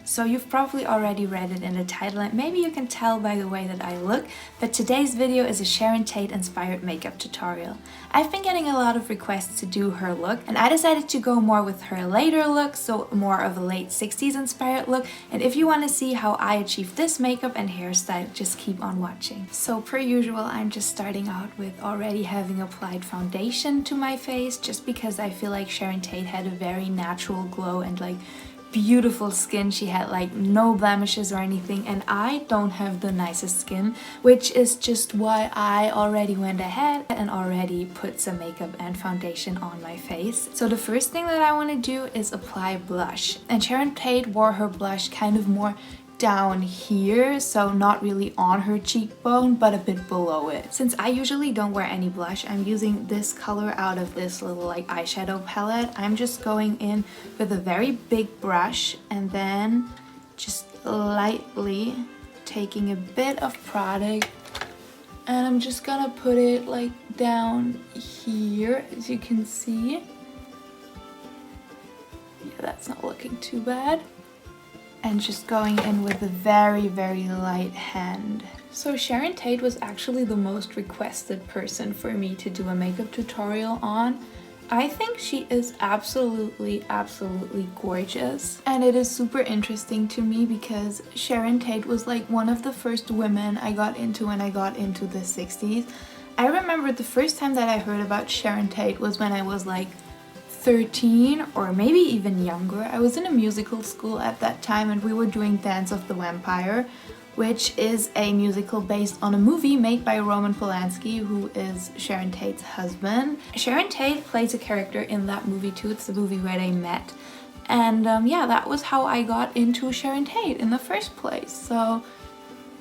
So you've probably already read it in the title and maybe you can tell by the way that I look, but today's video is a Sharon Tate inspired makeup tutorial. I've been getting a lot of requests to do her look and I decided to go more with her later look, so more of a late 60s inspired look, and if you want to see how I achieved this makeup and hairstyle, just keep on watching. So per usual, I'm just starting out with already having applied foundation to my face, just because I feel like Sharon Tate had a very natural glow and like beautiful skin. She had like no blemishes or anything, and I don't have the nicest skin, which is just why I already went ahead and already put some makeup and foundation on my face. So the first thing that I want to do is apply blush, and Sharon Tate wore her blush kind of more down here, so not really on her cheekbone but a bit below it. Since I usually don't wear any blush, I'm using this color out of this little like eyeshadow palette. I'm just going in with a very big brush and then just lightly taking a bit of product, and I'm just gonna put it like down here, as you can see. Yeah, that's not looking too bad. And just going in with a very light hand. So Sharon Tate was actually the most requested person for me to do a makeup tutorial on. I think she is absolutely gorgeous, and it is super interesting to me because Sharon Tate was like one of the first women I got into when I got into the 60s. I remember the first time that I heard about Sharon Tate was when I was like 13 or maybe even younger. I was in a musical school at that time and we were doing Dance of the Vampire, which is a musical based on a movie made by Roman Polanski, who is Sharon Tate's husband. Sharon Tate plays a character in that movie too. It's the movie where they met, and yeah, that was how I got into Sharon Tate in the first place. So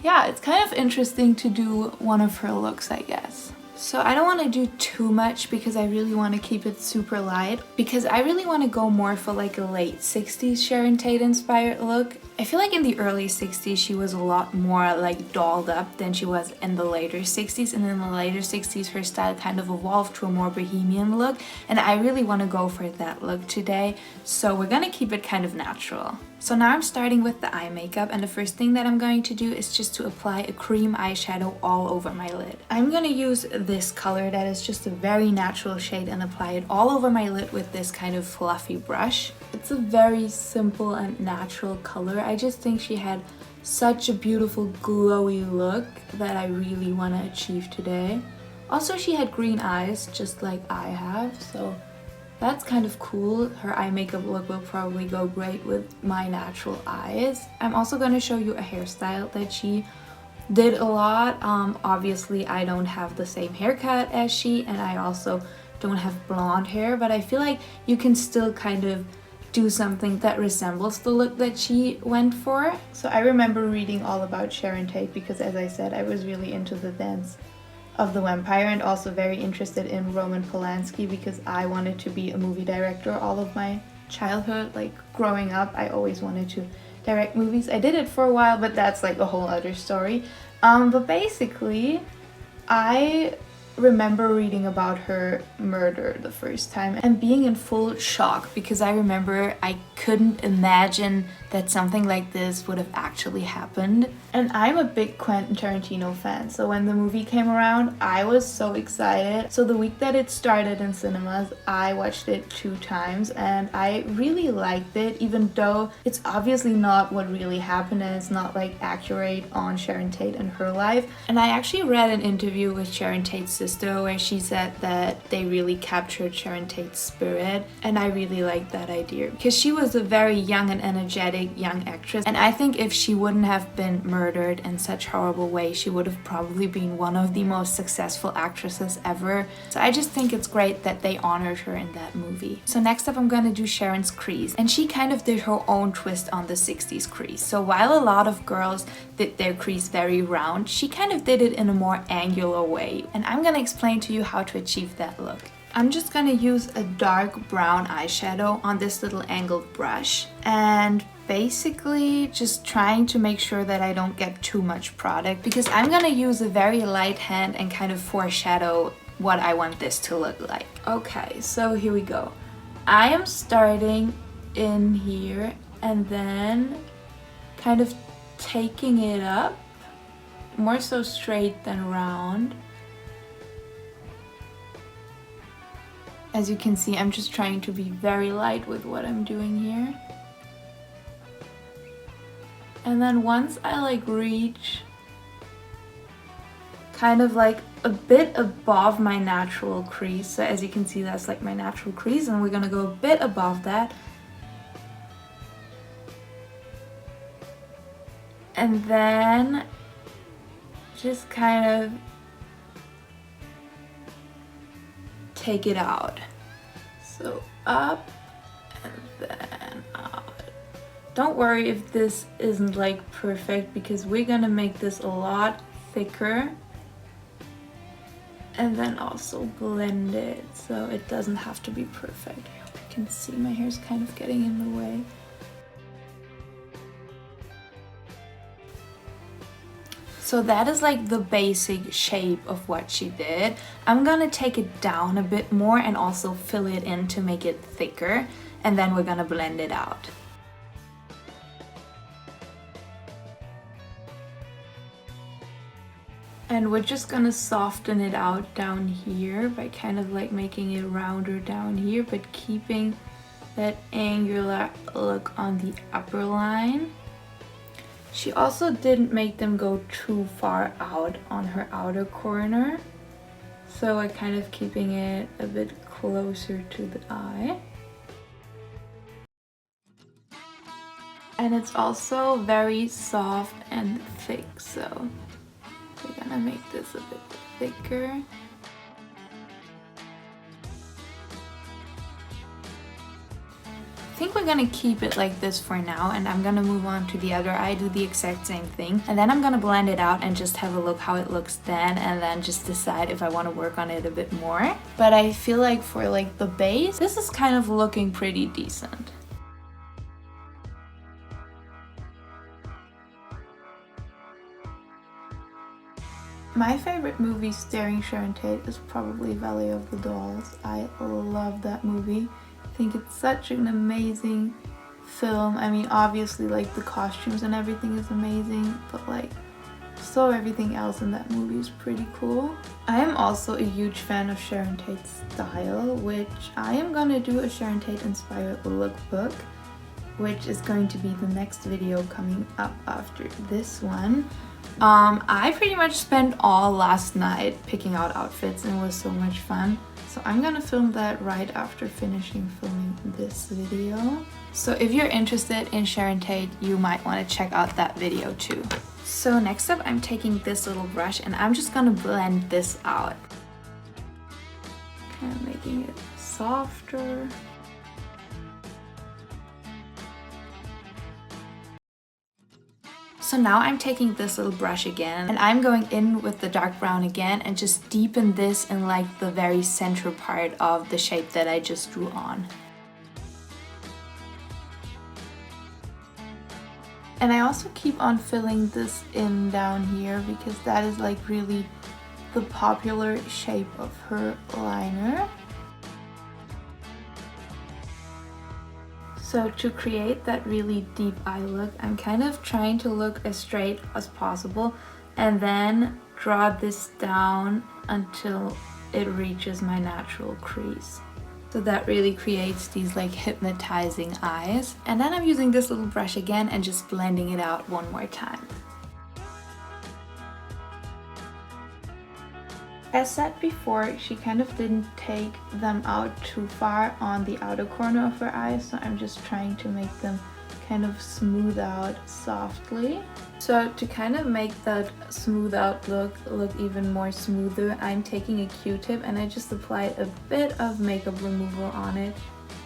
yeah, it's kind of interesting to do one of her looks, I guess. So I don't want to do too much because I really want to keep it super light, because I really want to go more for like a late 60s Sharon Tate inspired look. I feel like in the early 60s she was a lot more like dolled up than she was in the later 60s, and in the later 60s her style kind of evolved to a more bohemian look, and I really want to go for that look today, so we're gonna keep it kind of natural. So now I'm starting with the eye makeup, and the first thing that I'm going to do is just to apply a cream eyeshadow all over my lid. I'm gonna use this color that is just a very natural shade and apply it all over my lid with this kind of fluffy brush. It's a very simple and natural color. I just think she had such a beautiful glowy look that I really want to achieve today. Also, she had green eyes just like I have, so that's kind of cool. Her eye makeup look will probably go great with my natural eyes. I'm also going to show you a hairstyle that she did a lot. Obviously I don't have the same haircut as she, and I also don't have blonde hair, but I feel like you can still kind of do something that resembles the look that she went for. So I remember reading all about Sharon Tate because, as I said, I was really into the Dance of the Vampire and also very interested in Roman Polanski because I wanted to be a movie director all of my childhood. Like growing up, I always wanted to direct movies. I did it for a while, but that's like a whole other story. But basically, I remember reading about her murder the first time and being in full shock, because I remember I couldn't imagine that something like this would have actually happened. And I'm a big Quentin Tarantino fan, so when the movie came around, I was so excited. So the week that it started in cinemas, I watched it 2 times and I really liked it, even though it's obviously not what really happened and it's not like accurate on Sharon Tate and her life. And I actually read an interview with Sharon Tate's sister where she said that they really captured Sharon Tate's spirit, and I really liked that idea because she was a very young and energetic young actress, and I think if she wouldn't have been murdered in such horrible way, she would have probably been one of the most successful actresses ever. So I just think it's great that they honored her in that movie. So next up I'm gonna do Sharon's crease, and she kind of did her own twist on the 60s crease. So while a lot of girls did their crease very round, she kind of did it in a more angular way, and I'm gonna explain to you how to achieve that look. I'm just gonna use a dark brown eyeshadow on this little angled brush, and basically just trying to make sure that I don't get too much product, because I'm gonna use a very light hand and kind of foreshadow what I want this to look like. Okay, so here we go. I am starting in here and then kind of taking it up, more so straight than round. As you can see, I'm just trying to be very light with what I'm doing here. And then once I like reach kind of like a bit above my natural crease, so as you can see, that's like my natural crease, and we're gonna go a bit above that. And then just kind of take it out. So up and then out. Don't worry if this isn't like perfect, because we're gonna make this a lot thicker and then also blend it, so it doesn't have to be perfect. I hope you can see my hair's kind of getting in the way. So that is like the basic shape of what she did. I'm gonna take it down a bit more and also fill it in to make it thicker, and then we're gonna blend it out. And we're just gonna soften it out down here by kind of like making it rounder down here, but keeping that angular look on the upper line. She also didn't make them go too far out on her outer corner, so we're kind of keeping it a bit closer to the eye. And it's also very soft and thick, so we're gonna make this a bit thicker. I think we're gonna keep it like this for now, and I'm gonna move on to the other eye, do the exact same thing, and then I'm gonna blend it out and just have a look how it looks then, and then just decide if I want to work on it a bit more. But I feel like for like the base, this is kind of looking pretty decent. My favorite movie starring Sharon Tate is probably Valley of the Dolls. I love that movie. I think it's such an amazing film. I mean, obviously like the costumes and everything is amazing, but like so everything else in that movie is pretty cool. I am also a huge fan of Sharon Tate's style, which I am gonna do a Sharon Tate inspired lookbook, which is going to be the next video coming up after this one. I pretty much spent all last night picking out outfits, and it was so much fun. So I'm gonna film that right after finishing filming this video. So if you're interested in Sharon Tate, you might want to check out that video too. So next up, I'm taking this little brush and I'm just gonna blend this out. Kind of making it softer. So now I'm taking this little brush again and I'm going in with the dark brown again and just deepen this in like the very center part of the shape that I just drew on. And I also keep on filling this in down here because that is like really the popular shape of her liner. So to create that really deep eye look, I'm kind of trying to look as straight as possible and then draw this down until it reaches my natural crease. So that really creates these like hypnotizing eyes. And then I'm using this little brush again and just blending it out one more time. As said before, she kind of didn't take them out too far on the outer corner of her eyes, so I'm just trying to make them kind of smooth out softly. So to kind of make that smooth out look even more smoother, I'm taking a Q-tip and I just applied a bit of makeup remover on it,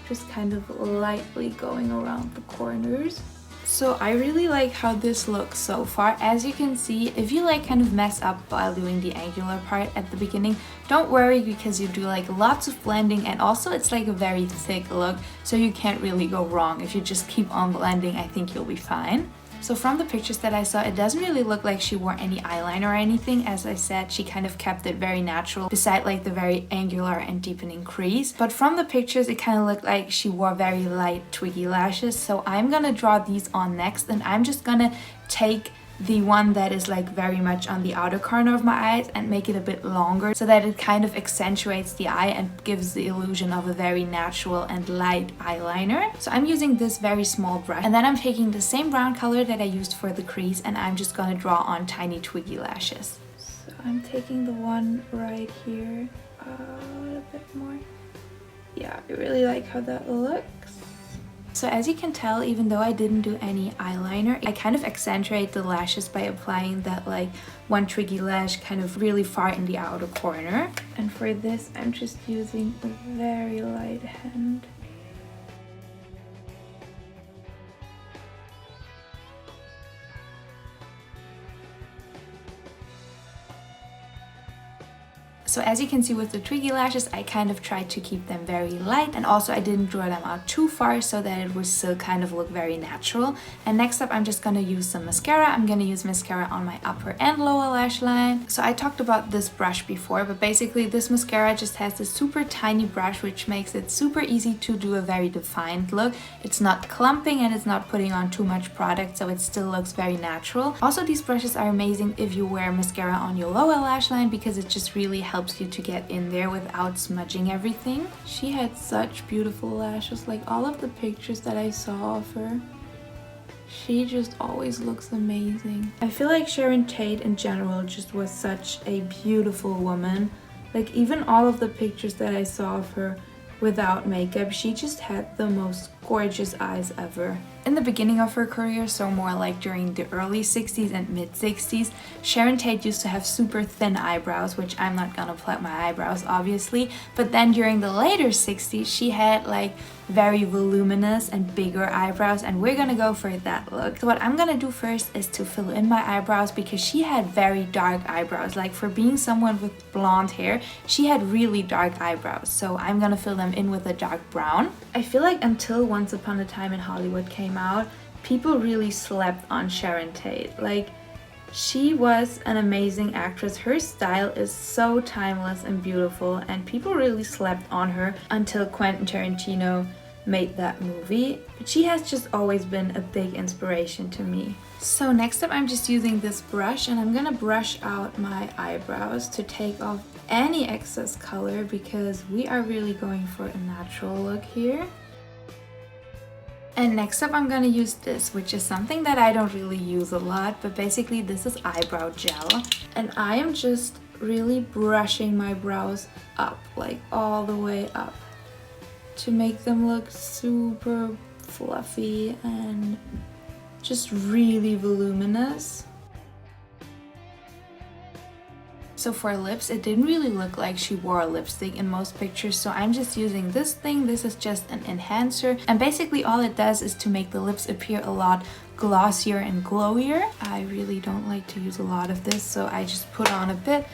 just kind of lightly going around the corners. So I really like how this looks so far. As you can see, if you like kind of mess up while doing the angular part at the beginning, don't worry because you do like lots of blending, and also it's like a very thick look, so you can't really go wrong. If you just keep on blending, I think you'll be fine. So from the pictures that I saw, it doesn't really look like she wore any eyeliner or anything. As I said, she kind of kept it very natural, beside like the very angular and deepening crease. But from the pictures, it kind of looked like she wore very light twiggy lashes. So I'm gonna draw these on next, and I'm just gonna take the one that is like very much on the outer corner of my eyes and make it a bit longer so that it kind of accentuates the eye and gives the illusion of a very natural and light eyeliner. So I'm using this very small brush, and then I'm taking the same brown color that I used for the crease, and I'm just gonna draw on tiny twiggy lashes. So I'm taking the one right here, a bit more. Yeah, I really like how that looks. So as you can tell, even though I didn't do any eyeliner, I kind of accentuate the lashes by applying that like one twiggy lash kind of really far in the outer corner. And for this, I'm just using a very light hand. So as you can see with the twiggy lashes, I kind of tried to keep them very light, and also I didn't draw them out too far so that it would still kind of look very natural. And next up, I'm just gonna use some mascara. I'm gonna use mascara on my upper and lower lash line. So I talked about this brush before, but basically this mascara just has this super tiny brush which makes it super easy to do a very defined look. It's not clumping and it's not putting on too much product, so it still looks very natural. Also, these brushes are amazing if you wear mascara on your lower lash line because it just really helps you to get in there without smudging everything. She had such beautiful lashes, like all of the pictures that I saw of her. She just always looks amazing. I feel like Sharon Tate in general just was such a beautiful woman. Like even all of the pictures that I saw of her without makeup, she just had the most gorgeous eyes ever. In the beginning of her career, so more like during the early 60s and mid 60s, Sharon Tate used to have super thin eyebrows, which I'm not gonna pluck my eyebrows obviously, but then during the later 60s she had like very voluminous and bigger eyebrows, and we're gonna go for that look. So what I'm gonna do first is to fill in my eyebrows because she had very dark eyebrows. Like for being someone with blonde hair, she had really dark eyebrows, so I'm gonna fill them in with a dark brown. I feel like until Once Upon a Time in Hollywood came out, people really slept on Sharon Tate. Like, she was an amazing actress. Her style is so timeless and beautiful, and people really slept on her until Quentin Tarantino made that movie. But she has just always been a big inspiration to me. So next up, I'm just using this brush, and I'm gonna brush out my eyebrows to take off any excess color because we are really going for a natural look here. And next up, I'm gonna use this, which is something that I don't really use a lot, but basically this is eyebrow gel. And I am just really brushing my brows up, like all the way up, to make them look super fluffy and just really voluminous. So for lips, it didn't really look like she wore a lipstick in most pictures, so I'm just using this thing. This is just an enhancer, and basically all it does is to make the lips appear a lot glossier and glowier. I really don't like to use a lot of this, so I just put on a bit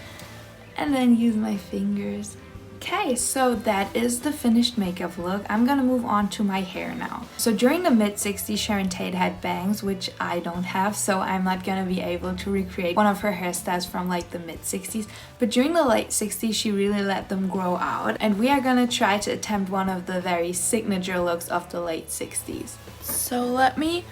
and then use my fingers. Okay, so that is the finished makeup look. I'm gonna move on to my hair now. So during the mid-60s, Sharon Tate had bangs, which I don't have, so I'm not gonna be able to recreate one of her hairstyles from like the mid-60s. But during the late 60s, she really let them grow out, and we are gonna try to attempt one of the very signature looks of the late 60s. So let me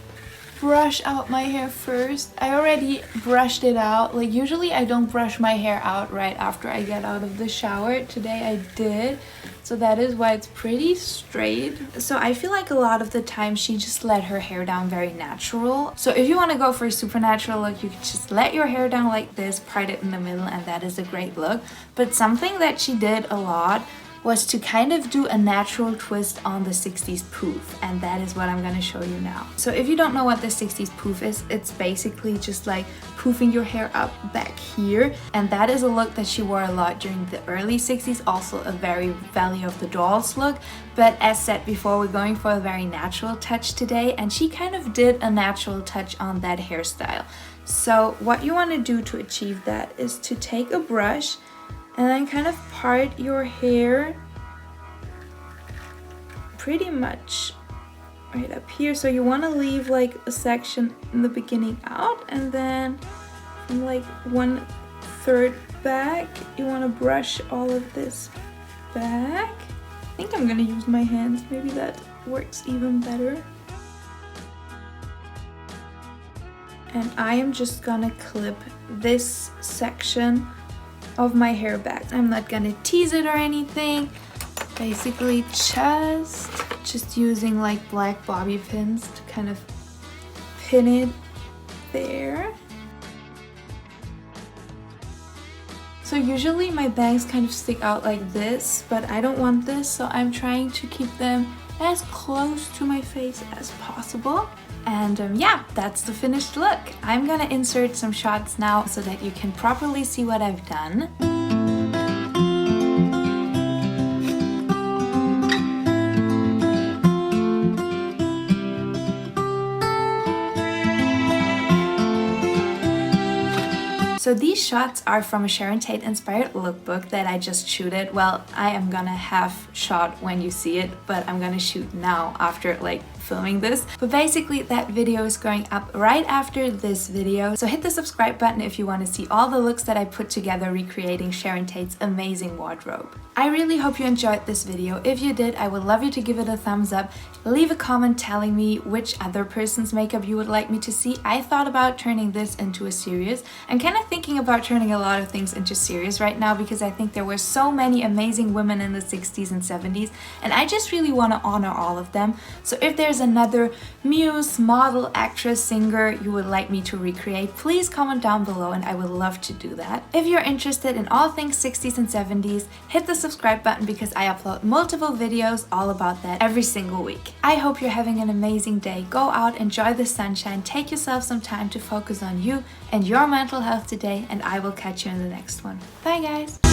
brush out my hair first. I already brushed it out. Like usually I don't brush my hair out right after I get out of the shower. Today I did, so that is why it's pretty straight. So I feel like a lot of the time she just let her hair down very natural. So if you want to go for a super natural look, you can just let your hair down like this, part it in the middle, and that is a great look. But something that she did a lot was to kind of do a natural twist on the 60s poof, and that is what I'm gonna show you now. So if you don't know what the 60s poof is, it's basically just like poofing your hair up back here, and that is a look that she wore a lot during the early 60s, also a very Valley of the Dolls look. But as said before, we're going for a very natural touch today, and she kind of did a natural touch on that hairstyle. So what you want to do to achieve that is to take a brush and then kind of part your hair pretty much right up here. So you want to leave like a section in the beginning out, and then from like 1/3 back, you want to brush all of this back. I think I'm gonna use my hands, maybe that works even better. And I am just gonna clip this section of my hair back. I'm not gonna tease it or anything. Basically just using like black bobby pins to kind of pin it there. So usually my bangs kind of stick out like this, but I don't want this, so I'm trying to keep them as close to my face as possible. And yeah, that's the finished look. I'm gonna insert some shots now so that you can properly see what I've done. So these shots are from a Sharon Tate inspired lookbook that I just shooted. Well, I am gonna have shot when you see it, but I'm gonna shoot now after like filming this. But basically that video is going up right after this video. So hit the subscribe button if you want to see all the looks that I put together recreating Sharon Tate's amazing wardrobe. I really hope you enjoyed this video. If you did, I would love you to give it a thumbs up. Leave a comment telling me which other person's makeup you would like me to see. I thought about turning this into a series. I'm kind of thinking about turning a lot of things into series right now because I think there were so many amazing women in the 60s and 70s, and I just really want to honor all of them. So if there's another muse, model, actress, singer you would like me to recreate, please comment down below and I would love to do that. If you're interested in all things 60s and 70s, hit the subscribe button because I upload multiple videos all about that every single week. I hope you're having an amazing day. Go out, enjoy the sunshine, take yourself some time to focus on you and your mental health today, and I will catch you in the next one. Bye guys!